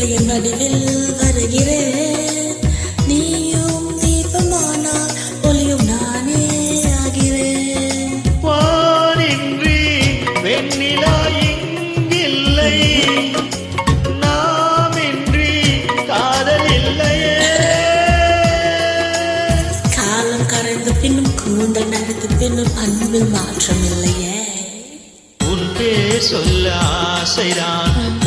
பிள்ளையின் வடிவில் வருகிறேன். நீயும் தீபமானால் ஒளியும் நானே ஆகிறேன். வானின்றி வெண்ணிலா இங்கில்லை, நாமின்றி காதல் இல்லையே. காலம் கரைந்த பின்னும் கூந்தல் நரைத்த பின்னும் அன்பில் மாற்றம் இல்லையே. உன் பேர் சொல்ல ஆசைதான்